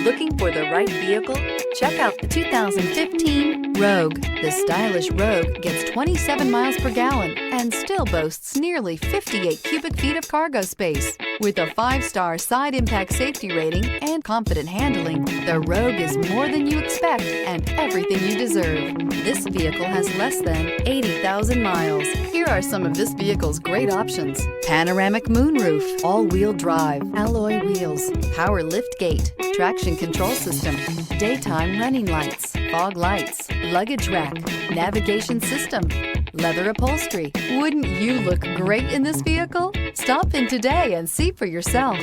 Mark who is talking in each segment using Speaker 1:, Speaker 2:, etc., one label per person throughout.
Speaker 1: Looking for the right vehicle? Check out the 2015 Rogue. The stylish Rogue gets 27 miles per gallon and still boasts nearly 58 cubic feet of cargo space. With a 5-star side impact safety rating and confident handling, the Rogue is more than you expect and everything you deserve. This vehicle has less than 80,000 miles. Here are some of this vehicle's great options: panoramic moonroof, all-wheel drive, alloy wheels, power lift gate, traction control system, daytime running lights, fog lights, luggage rack, navigation system, leather upholstery. Wouldn't you look great in this vehicle? Stop in today and see for yourself.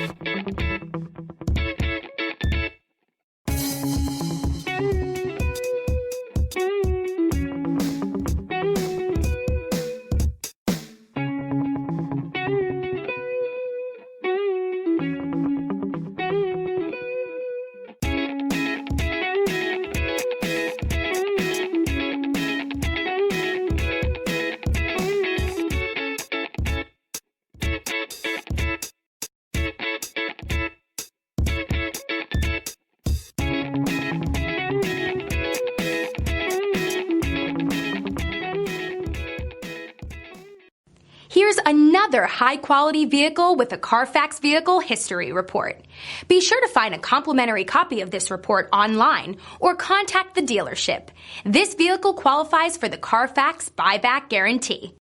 Speaker 2: Here's another high-quality vehicle with a Carfax Vehicle History Report. Be sure to find a complimentary copy of this report online or contact the dealership. This vehicle qualifies for the Carfax Buyback Guarantee.